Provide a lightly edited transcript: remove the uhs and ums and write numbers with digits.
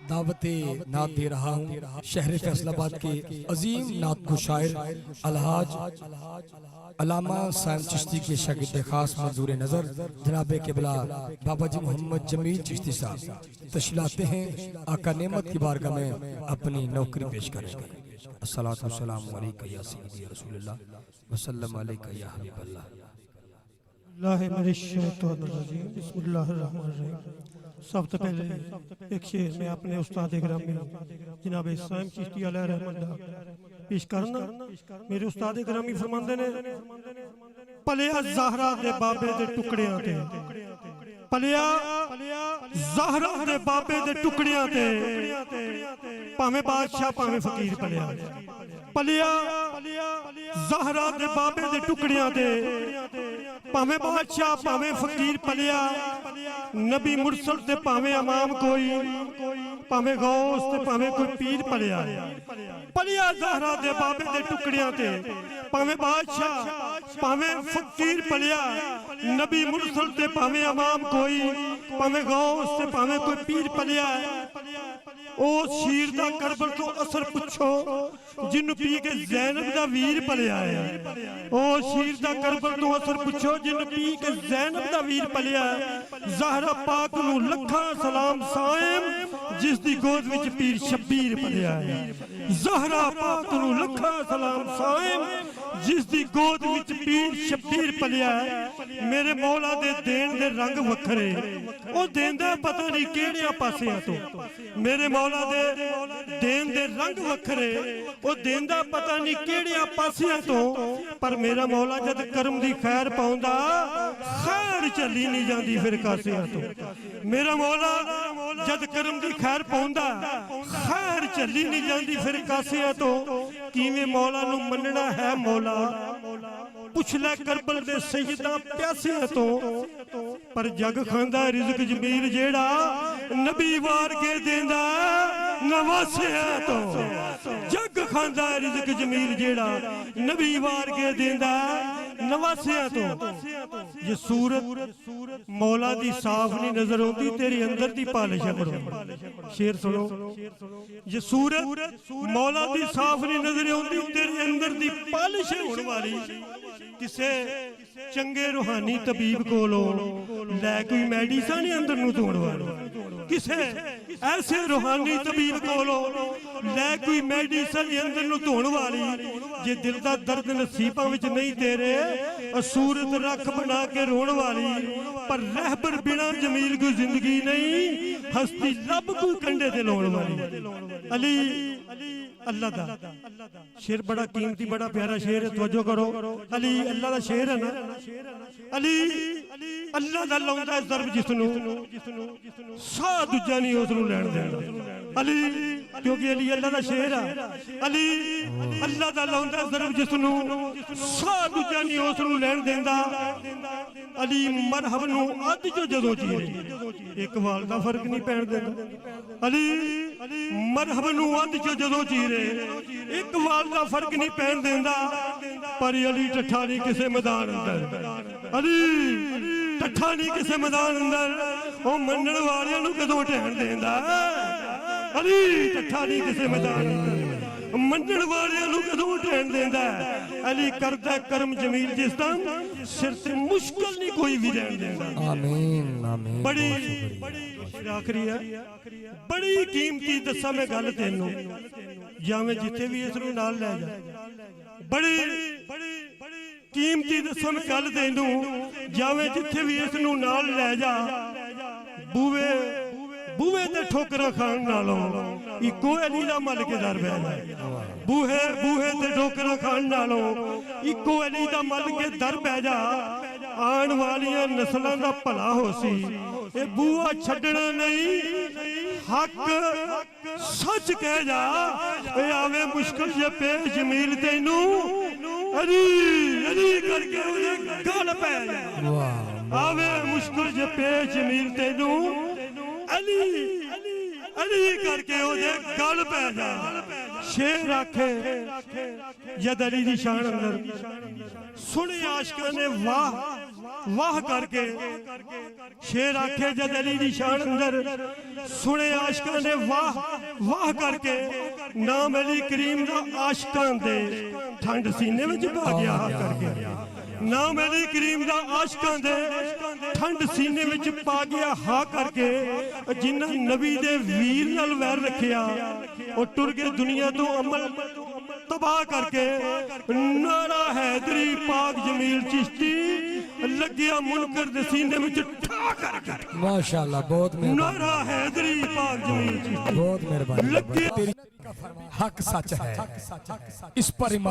दावते नात दे रहा हूँ शहर फैसलाबाद के अजीम नात को शायर अलहाज अलामा साइम चिश्ती के शागिर्द खास मंजूर नजर जनाब किबला बाबा जी मोहम्मद जमील चिश्ती साहब तशरीफ हैं। आका नेमत की बारगाह में अपनी नौकरी पेश करेंगे। अस्सलातु वस्सलामु अलैका या सय्यदी रसूलुल्लाह वसल्लम अलैका या हबीबल्लाह। सब तो पहले एक शेर में अपने उस्ताद गिरामी जनाब साइम चिश्ती अलैहि रहमतुल्लाह पेश करना। मेरे उस्ताद गिरामी फरमांदे ने पलिया ज़हरा दे बाबे दे टुकड़ियां ते पलिया ज़हरा दे बाबे दे टुकड़ियां ते भावें बादशाह भावें फकीर पलिया पलिया ज़हरा दे बाबे दे टुकड़ियां ते भावें बादशाह भावें फकीर पलिया नबी मुरसल ते भावें इमाम कोई भावें गौस ते भावें कोई पीर पलिया पलिया ज़हरा दे बाबे दे टुकड़ियां ते भावें बादशाह भावें फकीर पलिया नबी मुरसल ते भावें इमाम कोई भावें गौस ते भावें कोई पीर पलिया ओ शीर दा करबल तो असर पुछो जिन्नू पी के ज़ैनब दा वीर पलिया है। ओ शीर दा करबल तो असर पुछो जिन्नू पी के ज़ैनब दा वीर पलिया है। ज़हरा पाक नू लखा सलाम साइम जिस दी गोद विच पीर शब्बीर पलिया है। ज़हरा पाक नू लखा सलाम साइम जिस दी गोद विच पीर शब्बीर पलिया है। मेरे मौला दे देन दे रंग वखरे ओ देंदा पता नहीं केड़े पासियां तो मेरे मौला दे देन दे रंग वखरे ओ देंदा पता नहीं केड़े पासियां तो पर मेरा मौला जद करम दी खैर पाउंदा खैर चली नहीं जांदी फिर कासियां तो। मेरा मौला जद करम दी खैर पाउंदा खैर चली नहीं जांदी फिर कासियां तो। किवें मौला नू मनना है मौला पुछ ले करबल दे सैयदा प्यासियां तो पर जग खांदा रिज़्क जमील जेड़ा नबी वार के देंदा नवासिया तो। जग खांदा रिज़्क जमील जेड़ा नबी वार के देंदा नवासिया तो। ये सूरत मौला दी साफ नहीं नजर आती तेरी अंदर दी पालिश है। पढ़ो शेर सुनो। ये सूरत मौला दी साफ नहीं नजर आती तेरी अंदर दी पालिश होने वाली किसे चंगे रूहानी तबीब कोलों लै कोई मेडिसिन अंदर नूं धोण वाली किसे ऐसे रूहानी तबीब कोलों लै कोई मेडिसिन अंदर नूं धोण वाली। जे दिल दा दर्द नसीबां विच नहीं तेरे सूरत रख बना के रोण वाली पर रहबर बिना जमील कोई जिंदगी नहीं हस्ती लब कोई कंडे ते लाउण वाली। अली अल्लाह दा शेर बड़ा कीमती बड़ा प्यारा शेर है। तवज्जो करो अली अल्लाह दा शेर है ना। अली अल्लाह दा लाउंदा ज़रब जिसनू सा दूजा नहीं उसनू लैण देना। अली क्योंकि अली अल्लाह दा शेर है। अली अल्लाह दा लाउंदा ज़रब जिसनू सा दूजा नहीं उसनू लैण देंदा। अली मरहब नू अध जो जदों चीरे एक वाल दा फर्क नहीं पैण देंदा। अली मरहब नू अध जो जदों चीरे एक वाल दा फर्क नहीं पैण देंदा। पर अली टठा नहीं किसे मैदान अंदर अली टठा नहीं किसे मैदान अंदर ओ मनण वालियां नू कदों ढहण देंदा। अली टठा नहीं किसे मैदान अंदर मनण वालियां नू कदों ढहण देंदा। अली करदा करम जमील जिस दा सिर ते मुश्किल नहीं कोई भी रहण देंदा। आमीन आमीन। बड़ी आखिरी है बड़ी कीमती दसा मैं गल तेनू जावें जिथे भी इस नूं नाल लै जा। बड़ी कीमती दसा मैं गल तेनू जावें जिथे भी इस नूं नाल लै जा। बूवे बूहे ते ठोकरां खाण नालों इको अली दा मल के दर बह जा। बूहे बूहे ते ठोकरां खाण नालों इको अली दा मल के दर बह जा। आण वालियां नस्लां दा भला होसी ए बूआ छड्डना नहीं हक सच कह जा। ए आवे मुश्किल जे पे जमील तेनू अली अली करके उहदे गल पै जा। आवे मुश्किल जे पे जमील तेनू अली अली करके उहदे गल पै जा। शेर आखे जद अली दी शान अंदर सुने आशिकां ने वाह वाह करके शेर आखे जद अली दी शान अंदर सुने आशिकां ने वाह वाह करके नाम अली करीम दा आशिकां दे ठंड सीने विच पा गया करके नाम अली करीम दा आशिकां दे ठंड सीने विच पा गया हा करके जिन्हां नबी दे वीर नाल वैर रखिया ओ टुर गए दुनिया तो अमल तबाह करके नारा हैदरी पाक जमील चिश्ती लगिया मुनकर दे सीने विच ठा करके माशाअल्लाह बहुत मेहरबानी नारा हैदरी पाक जमील चिश्ती बहुत मेहरबानी लगिया तेरी हक सच है इस पर ईमान